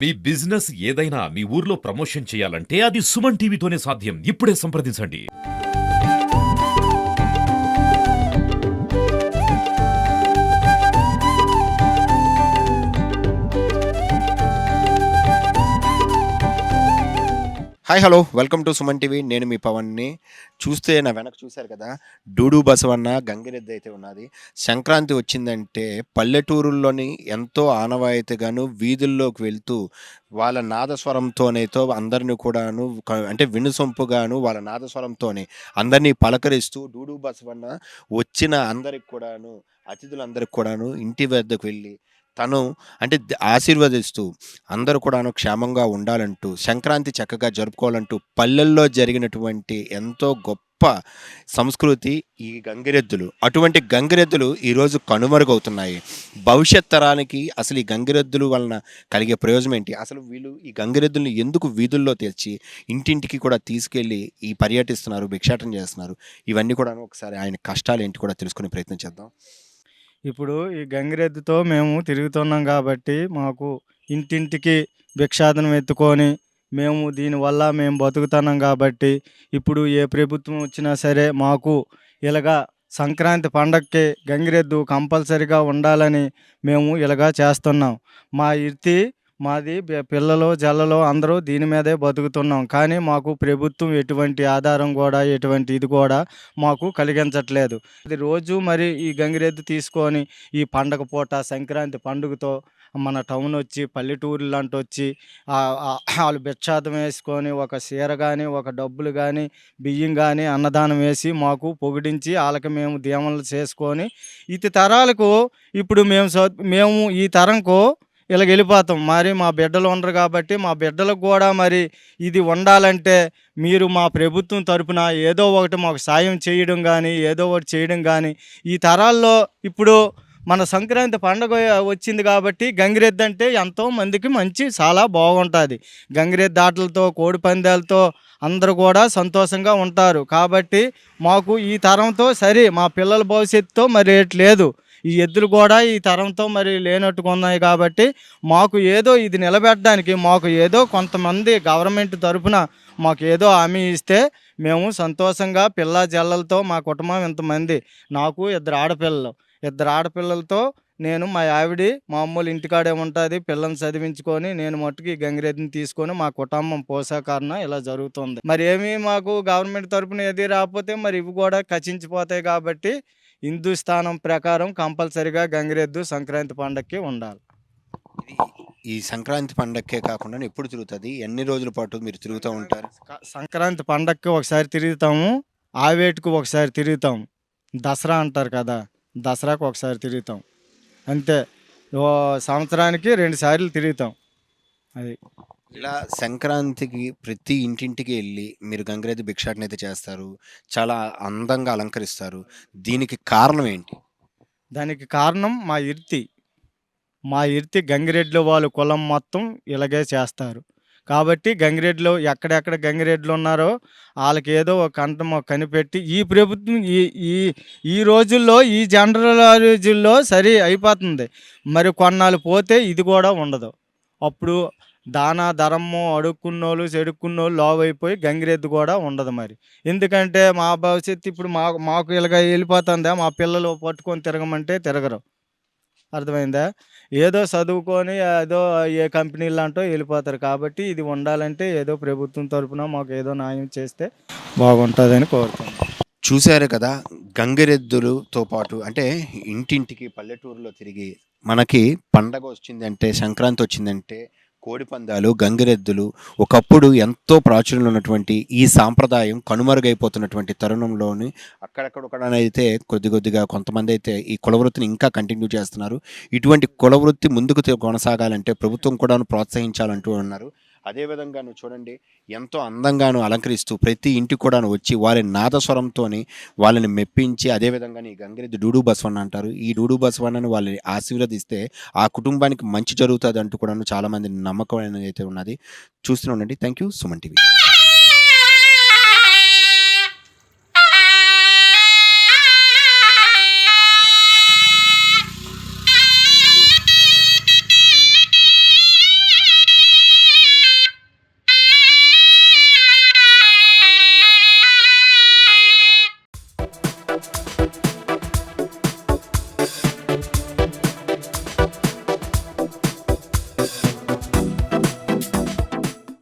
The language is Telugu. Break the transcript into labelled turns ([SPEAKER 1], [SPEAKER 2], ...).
[SPEAKER 1] మీ బిజినెస్ ఏదైనా మీ ఊర్లో ప్రమోషన్ చేయాలంటే అది సుమన్ టీవీతోనే సాధ్యం. ఇప్పుడే సంప్రదించండి.
[SPEAKER 2] Hi hello welcome to Suman TV. నేను మీ పవన్ని. చూస్తే నా వెనక చూశారు కదా, డూడు బసవన్న గంగిరెద్దు అయితే ఉన్నది. సంక్రాంతి వచ్చిందంటే పల్లెటూరుల్లోని ఎంతో ఆనవాయితీగాను వీధుల్లోకి వెళ్తూ వాళ్ళ నాదస్వరంతోనేతో అందరిని కూడాను అంటే వినుసొంపుగాను వాళ్ళ నాదస్వరంతోనే అందరినీ పలకరిస్తూ డూడు బసవన్న వచ్చిన అందరికి కూడాను, అతిథులందరికి కూడాను ఇంటి వద్దకు వెళ్ళి తను అంటే ఆశీర్వదిస్తూ అందరూ కూడాను క్షేమంగా ఉండాలంటూ సంక్రాంతి చక్కగా జరుపుకోవాలంటూ పల్లెల్లో జరిగినటువంటి ఎంతో గొప్ప సంస్కృతి ఈ గంగిరెద్దులు. అటువంటి గంగిరెద్దులు ఈరోజు కనుమరుగవుతున్నాయి. భవిష్యత్ తరానికి అసలు ఈ గంగిరెద్దుల వలన కలిగే ప్రయోజనం ఏంటి, అసలు వీళ్ళు ఈ గంగిరెద్దుల్ని ఎందుకు వీధుల్లో తెచ్చి ఇంటింటికి కూడా తీసుకెళ్ళి ఈ పర్యటిస్తున్నారు, భిక్షాటన చేస్తున్నారు, ఇవన్నీ కూడాను ఒకసారి ఆయన కష్టాలు ఏంటి కూడా తెలుసుకునే ప్రయత్నం చేద్దాం.
[SPEAKER 3] ఇప్పుడు ఈ గంగిరెద్దుతో మేము తిరుగుతున్నాం కాబట్టి మాకు ఇంటింటికి భిక్షాటన ఎత్తుకొని దీనివల్ల మేము బతుకుతున్నాం కాబట్టి ఇప్పుడు ఏ ప్రభుత్వం వచ్చినా సరే మాకు ఇలాగా సంక్రాంతి పండగకి గంగిరెద్దు కంపల్సరిగా ఉండాలని మేము ఇలాగా చేస్తున్నాం. మా వృత్తి మాది పిల్లలు జల్లలు అందరూ దీని మీదే బతుకుతున్నాం. కానీ మాకు ప్రభుత్వం ఎటువంటి ఆధారం కూడా ఎటువంటి ఇది కూడా మాకు కలిగించట్లేదు. ఇది రోజు మరి ఈ గంగిరెద్దు తీసుకొని ఈ పండగ పూట సంక్రాంతి పండుగతో మన టౌన్ వచ్చి పల్లెటూరులాంటి వచ్చి వాళ్ళు భిక్షాటం వేసుకొని ఒక చీర కానీ ఒక డబ్బులు కానీ బియ్యం కానీ అన్నదానం వేసి మాకు పొగిడించి వాళ్ళకి మేము దీవెనలు చేసుకొని ఇది తరాలకు ఇప్పుడు మేము ఈ తరంకు ఇలాగ వెళ్ళిపోతాం. మరి మా బిడ్డలు ఉండరు కాబట్టి మా బిడ్డలకు కూడా మరి ఇది ఉండాలంటే మీరు మా ప్రభుత్వం తరపున ఏదో ఒకటి మాకు సాయం చేయడం కానీ ఏదో ఒకటి చేయడం కానీ ఈ తరాల్లో ఇప్పుడు మన సంక్రాంతి పండుగ వచ్చింది కాబట్టి గంగిరెద్దు అంటే ఎంతో మందికి చాలా బాగుంటుంది. గంగిరెద్దు ఆటలతో కోడి పందాలతో అందరూ కూడా సంతోషంగా ఉంటారు. కాబట్టి మాకు ఈ తరంతో సరే మా పిల్లల భవిష్యత్తుతో మరి లేదు. ఈ ఎద్దులు కూడా ఈ తరంతో మరి లేనట్టుగా ఉన్నాయి కాబట్టి మాకు ఏదో ఇది నిలబెట్టడానికి మాకు ఏదో కొంతమంది గవర్నమెంట్ తరఫున మాకు ఏదో హామీ ఇస్తే మేము సంతోషంగా పిల్ల జల్లలతో మా కుటుంబం ఇంతమంది, నాకు ఇద్దరు ఆడపిల్లలతో నేను మా ఆవిడి మా అమ్మోళ్ళు ఇంటికాడే ఉంటుంది. పిల్లల్ని చదివించుకొని నేను మట్టుకు ఈ గంగిరెద్దుని తీసుకొని మా కుటుంబం పోషాకారణ ఇలా జరుగుతుంది. మరి ఏమీ మాకు గవర్నమెంట్ తరఫున ఏది రాకపోతే మరి ఇవి కూడా కచించిపోతాయి కాబట్టి హిందూస్థానం ప్రకారం కంపల్సరిగా గంగిరెద్దు సంక్రాంతి పండగకి ఉండాలి.
[SPEAKER 2] ఇది ఈ సంక్రాంతి పండగకే కాకుండా ఎప్పుడు తిరుగుతుంది, ఎన్ని రోజుల పాటు మీరు తిరుగుతూ ఉంటారు?
[SPEAKER 3] సంక్రాంతి పండగకి ఒకసారి తిరుగుతాము, ఆవేటుకు ఒకసారి తిరుగుతాము, దసరా అంటారు కదా, దసరాకు ఒకసారి తిరుగుతాం, అంతే. సంవత్సరానికి 2 సార్లు తిరుగుతాం. అది
[SPEAKER 2] ఇలా సంక్రాంతికి ప్రతి ఇంటింటికి వెళ్ళి మీరు గంగిరెద్దు భిక్షాటన అయితే చేస్తారు, చాలా అందంగా అలంకరిస్తారు. దీనికి కారణం ఏంటి?
[SPEAKER 3] దానికి కారణం మా ఇర్తి గంగిరెడ్లు వాళ్ళు కులం మొత్తం ఇలాగే చేస్తారు కాబట్టి గంగిరెడ్లు ఎక్కడెక్కడ గంగిరెడ్లు ఉన్నారో వాళ్ళకి ఏదో ఒక కంఠం కనిపెట్టి ఈ ప్రభుత్వం ఈ ఈ ఈ రోజుల్లో ఈ జనరల్ రోజుల్లో సరి అయిపోతుంది. మరి కొన్నాళ్ళు పోతే ఇది కూడా ఉండదు. అప్పుడు దానా ధరము అడుక్కున్నోళ్ళు చెడుక్కున్నోళ్ళు లావు అయిపోయి గంగిరెద్దు కూడా ఉండదు. మరి ఎందుకంటే మా భవిష్యత్తు ఇప్పుడు మాకు ఇలాగ వెళ్ళిపోతుందా, మా పిల్లలు పట్టుకొని తిరగమంటే తిరగరు. అర్థమైందా? ఏదో చదువుకొని ఏదో ఏ కంపెనీలంటో వెళ్ళిపోతారు. కాబట్టి ఇది ఉండాలంటే ఏదో ప్రభుత్వం తరఫున మాకు ఏదో న్యాయం చేస్తే బాగుంటుందని కోరుతున్నాను.
[SPEAKER 2] చూశారు కదా, గంగిరెద్దులతో పాటు అంటే ఇంటింటికి పల్లెటూరులో తిరిగి మనకి పండగ వచ్చిందంటే, సంక్రాంతి వచ్చిందంటే కోడి పందాలు, గంగిరెద్దులు ఒకప్పుడు ఎంతో ప్రాచుర్యంలో ఉన్నటువంటి ఈ సాంప్రదాయం కనుమరుగైపోతున్నటువంటి తరుణంలోని అక్కడక్కడైతే కొద్దిగా కొంతమంది అయితే ఈ కులవృత్తిని ఇంకా కంటిన్యూ చేస్తున్నారు. ఇటువంటి కులవృత్తి ముందుకు కొనసాగాలంటే ప్రభుత్వం కూడా ప్రోత్సహించాలంటూ ఉన్నారు. అదేవిధంగా చూడండి, ఎంతో అందంగాను అలంకరిస్తూ ప్రతి ఇంటికి కూడా వచ్చి వారి నాదస్వరంతో వాళ్ళని మెప్పించి, అదేవిధంగా ఈ గంగిరెద్దు డూడు బసవన్న అంటారు, ఈ డూడు బసవన్నను వాళ్ళని ఆశీర్వదిస్తే ఆ కుటుంబానికి మంచి జరుగుతుంది అంటూ కూడా చాలామంది నమ్మకం అనేది అయితే ఉన్నది. చూస్తూనే ఉండండి. Thank you. సుమన్ టీవీ.